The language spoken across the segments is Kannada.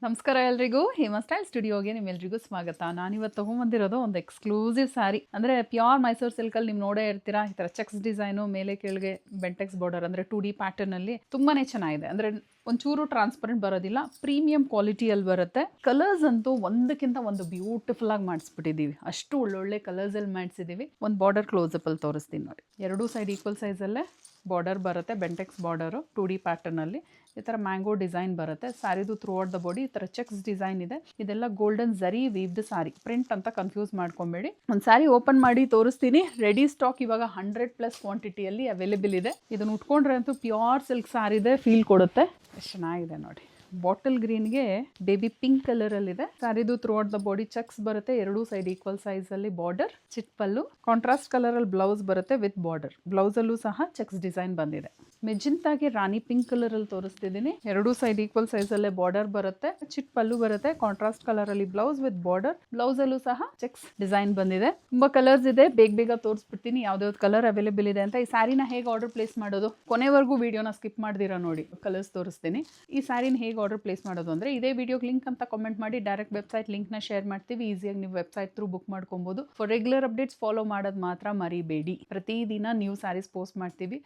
ನಮಸ್ಕಾರ ಎಲ್ರಿಗೂ. ಹೇಮಾ ಸ್ಟೈಲ್ ಸ್ಟುಡಿಯೋಗೆ ನಿಮ್ಮೆಲ್ರಿಗೂ ಸ್ವಾಗತ. ನಾನಿವತ್ತು ತೊಗೊಂಬಂದಿರೋದು ಒಂದು ಎಕ್ಸ್ಕ್ಲೂಸಿವ್ ಸ್ಯಾರಿ. ಅಂದರೆ ಪ್ಯೂರ್ ಮೈಸೂರು ಸಿಲ್ಕಲ್ಲಿ ನೀವು ನೋಡೇ ಇರ್ತೀರಾ. ಈ ಥರ ಚೆಕ್ಸ್ ಡಿಸೈನು, ಮೇಲೆ ಕೆಳಗೆ ಬೆಂಟೆಕ್ಸ್ ಬಾರ್ಡರ್, ಅಂದರೆ 2D ಪ್ಯಾಟರ್ನಲ್ಲಿ ತುಂಬಾ ಚೆನ್ನಾಗಿದೆ. ಅಂದರೆ ಒಂಚೂರು ಟ್ರಾನ್ಸ್ಪರೆಂಟ್ ಬರೋದಿಲ್ಲ, ಪ್ರೀಮಿಯಂ ಕ್ವಾಲಿಟಿಯಲ್ಲಿ ಬರುತ್ತೆ. ಕಲರ್ಸ್ ಅಂತೂ ಒಂದಕ್ಕಿಂತ ಒಂದು ಬ್ಯೂಟಿಫುಲ್ ಆಗಿ ಮಾಡಿಸ್ಬಿಟ್ಟಿದ್ದೀವಿ. ಅಷ್ಟು ಒಳ್ಳೊಳ್ಳೆ ಕಲರ್ಸಲ್ಲಿ ಮಾಡಿಸಿದ್ದೀವಿ. ಒಂದು ಬಾರ್ಡರ್ ಕ್ಲೋಸಪ್ಪಲ್ಲಿ ತೋರಿಸ್ತೀನಿ ನೋಡಿ. ಎರಡೂ ಸೈಡ್ ಈಕ್ವಲ್ ಸೈಜಲ್ಲೇ ಬಾರ್ಡರ್ ಬರುತ್ತೆ. ಬೆಂಟೆಕ್ಸ್ ಬಾರ್ಡರು 2D ಪ್ಯಾಟರ್ನಲ್ಲಿ ಈ ಥರ ಮ್ಯಾಂಗೋ ಡಿಸೈನ್ ಬರುತ್ತೆ. ಸ್ಯಾರಿದು ಥ್ರೂ ಔಟ್ ದ ಬಾಡಿ ಈ ಥರ ಚೆಕ್ಸ್ ಡಿಸೈನ್ ಇದೆ. ಇದೆಲ್ಲ ಗೋಲ್ಡನ್ ಝರಿ ವೀವ್ಡ್ ಸ್ಯಾರಿ. ಪ್ರಿಂಟ್ ಅಂತ ಕನ್ಫ್ಯೂಸ್ ಮಾಡ್ಕೊಬೇಡಿ. ಒಂದು ಸ್ಯಾರಿ ಓಪನ್ ಮಾಡಿ ತೋರಿಸ್ತೀನಿ. ರೆಡಿ ಸ್ಟಾಕ್ ಇವಾಗ 100+ ಕ್ವಾಂಟಿಟಿಯಲ್ಲಿ ಅವೈಲೇಬಲ್ ಇದೆ. ಇದನ್ನು ಉಟ್ಕೊಂಡ್ರೆ ಅಂತೂ ಪ್ಯೂರ್ ಸಿಲ್ಕ್ ಸ್ಯಾರಿದೆ ಫೀಲ್ ಕೊಡುತ್ತೆ. ಎಷ್ಟು ಚೆನ್ನಾಗಿದೆ ನೋಡಿ. ಬಾಟಲ್ ಗ್ರೀನ್ಗೆ ಬೇಬಿ ಪಿಂಕ್ ಕಲರಲ್ಲಿದೆ. ಸ್ಯಾರಿದು throughout the body checks ಬರುತ್ತೆ. ಎರಡೂ ಸೈಡ್ ಈಕ್ವಲ್ ಸೈಜಲ್ಲಿ ಬಾರ್ಡರ್, ಚಿಟ್ಪಲ್ಲು, ಕಾಂಟ್ರಾಸ್ಟ್ ಕಲರಲ್ಲಿ ಬ್ಲೌಸ್ ಬರುತ್ತೆ ವಿತ್ ಬಾರ್ಡರ್. ಬ್ಲೌಸಲ್ಲೂ ಸಹ ಚೆಕ್ಸ್ ಡಿಸೈನ್ ಬಂದಿದೆ. ಮೆಜೆಂಟಾಗೆ ರಾಣಿ ಪಿಂಕ್ ಕಲರಲ್ಲಿ ತೋರಿಸ್ತಿದ್ದೀನಿ. ಎರಡೂ ಸೈಡ್ ಈಕ್ವಲ್ ಸೈಜಲ್ಲೇ ಬಾರ್ಡರ್ ಬರುತ್ತೆ, ಚಿಟ್ ಪಲ್ಲು ಬರುತ್ತೆ, ಕಾಂಟ್ರಾಸ್ಟ್ ಕಲರಲ್ಲಿ ಬ್ಲೌಸ್ ವಿತ್ ಬಾರ್ಡರ್. ಬ್ಲೌಸಲ್ಲೂ ಸಹ ಚೆಕ್ಸ್ ಡಿಸೈನ್ ಬಂದಿದೆ. ತುಂಬಾ ಕಲರ್ಸ್ ಇದೆ, ಬೇಗ ತೋರಿಸ್ಬಿಡ್ತೀನಿ ಯಾವ್ದಾವ್ದು ಕಲರ್ ಅವೈಲೇಬಲ್ ಇದೆ ಅಂತ. ಈ ಸ್ಯಾರಿನ ಹೇಗೆ ಆರ್ಡರ್ ಪ್ಲೇಸ್ ಮಾಡೋದು, ಕೊನೆವರೆಗೂ ವಿಡಿಯೋನ ಸ್ಕಿಪ್ ಮಾಡ್ದಿರಾ ನೋಡಿ. ಕಲರ್ಸ್ ತೋರಿಸ್ತೀನಿ. ಈ ಸ್ಯಾರಿನ ಹೇಗೆ ಆರ್ಡರ್ ಪ್ಲೇಸ್ ಮಾಡೋದು ಅಂದರೆ, ಇದೇ ವಿಡಿಯೋಗೆ ಲಿಂಕ್ ಅಂತ ಕಾಮೆಂಟ್ ಮಾಡಿ ಡೈರೆಕ್ಟ್ ವೆಬ್ಸೈಟ್ ಲಿಂಕ್ನ ಶೇರ್ ಮಾಡ್ತೀವಿ. ಈಸಿಯಾಗಿ ನೀವು ವೆಬ್ಸೈಟ್ ಥ್ರೂ ಬುಕ್ ಮಾಡ್ಕೊಬೋದು. ಫಾರ್ ರೆಗ್ಯುಲರ್ ಅಪ್ಡೇಟ್ಸ್ ಫಾಲೋ ಮಾಡೋದು ಮಾತ್ರ ಮರಿಬೇಡಿ. ಪ್ರತಿದಿನ ನ್ಯೂ ಸ್ಯಾರೀಸ್ ಪೋಸ್ಟ್ ಮಾಡ್ತೀವಿ.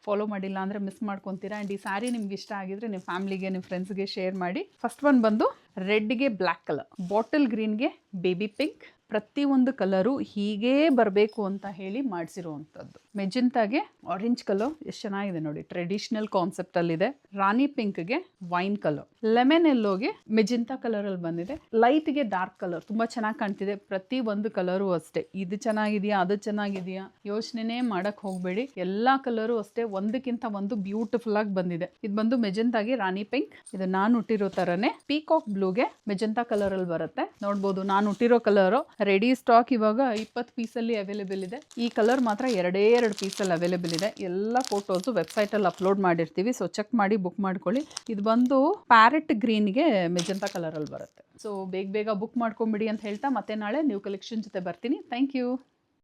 ಫಾಲೋ ಮಾಡಿಲ್ಲ ಅಂದರೆ ಮಿಸ್ ಮಾಡ್ಕೊತೀರಾ. ಆ್ಯಂಡ್ ಈ ಸ್ಯಾರಿ ನಿಮ್ಗೆ ಇಷ್ಟ ಆಗಿದ್ರೆ ನಿಮ್ಮ ಫ್ಯಾಮಿಲಿಗೆ, ನಿಮ್ಮ ಫ್ರೆಂಡ್ಸ್ಗೆ ಶೇರ್ ಮಾಡಿ. ಫಸ್ಟ್ ಒನ್ ಬಂದು ರೆಡ್ಗೆ ಬ್ಲ್ಯಾಕ್ ಕಲರ್, ಬಾಟಲ್ ಗ್ರೀನ್ಗೆ ಬೇಬಿ ಪಿಂಕ್. ಪ್ರತಿಯೊಂದು ಕಲರು ಹೀಗೇ ಬರಬೇಕು ಅಂತ ಹೇಳಿ ಮಾಡಿಸಿರುವಂಥದ್ದು. ಮೆಜೆಂಟಾಗೆ ಆರೆಂಜ್ ಕಲರ್ ಎಷ್ಟು ಚೆನ್ನಾಗಿದೆ ನೋಡಿ, ಟ್ರೆಡಿಷನಲ್ ಕಾನ್ಸೆಪ್ಟಲ್ಲಿದೆ. ರಾಣಿ ಪಿಂಕ್ಗೆ ವೈನ್ ಕಲರ್, ಲೆಮನ್ ಎಲ್ಲೋಗೆ ಮೆಜೆಂಟಾ ಕಲರಲ್ಲಿ ಬಂದಿದೆ. ಲೈಟ್ಗೆ ಡಾರ್ಕ್ ಕಲರ್ ತುಂಬ ಚೆನ್ನಾಗಿ ಕಾಣ್ತಿದೆ. ಪ್ರತಿ ಒಂದು ಕಲರು ಅಷ್ಟೇ, ಇದು ಚೆನ್ನಾಗಿದೆಯಾ ಅದು ಚೆನ್ನಾಗಿದೆಯಾ ಯೋಚನೆನೇ ಮಾಡಕ್ಕೆ ಹೋಗಬೇಡಿ. ಎಲ್ಲ ಕಲರು ಅಷ್ಟೇ ಒಂದಕ್ಕಿಂತ ಒಂದು ಬ್ಯೂಟಿಫುಲ್ ಆಗಿ ಬಂದಿದೆ. ಇದು ಬಂದು ಮೆಜೆಂಟಾಗೆ ರಾಣಿ ಪಿಂಕ್. ಇದು ನಾನು ಹುಟ್ಟಿರೋ ಥರನೇ ಪೀಕಾಕ್ ಬ್ಲೂಗೆ ಮೆಜೆಂಟಾ ಕಲರಲ್ಲಿ ಬರುತ್ತೆ. ನೋಡ್ಬೋದು ನಾನು ಹುಟ್ಟಿರೋ ಕಲರು. ರೆಡಿ ಸ್ಟಾಕ್ ಇವಾಗ 20 ಪೀಸಲ್ಲಿ ಅವೈಲೇಬಲ್ ಇದೆ. ಈ ಕಲರ್ ಮಾತ್ರ ಎರಡೇ 2 ಪೀಸಲ್ಲಿ ಅವೈಲೇಬಲ್ ಇದೆ. ಎಲ್ಲ ಫೋಟೋಸು ವೆಬ್ಸೈಟಲ್ಲಿ ಅಪ್ಲೋಡ್ ಮಾಡಿರ್ತೀವಿ, ಸೊ ಚೆಕ್ ಮಾಡಿ ಬುಕ್ ಮಾಡ್ಕೊಳ್ಳಿ. ಇದು ಬಂದು ಪ್ಯಾರೆಟ್ ಗ್ರೀನ್ಗೆ ಮೆಜೆಂಟಾ ಕಲರಲ್ಲಿ ಬರುತ್ತೆ. ಸೊ ಬೇಗ ಬುಕ್ ಮಾಡ್ಕೊಂಬಿಡಿ ಅಂತ ಹೇಳ್ತಾ ಮತ್ತೆ ನಾಳೆ ನ್ಯೂ ಕಲೆಕ್ಷನ್ ಜೊತೆ ಬರ್ತೀನಿ. Thank you.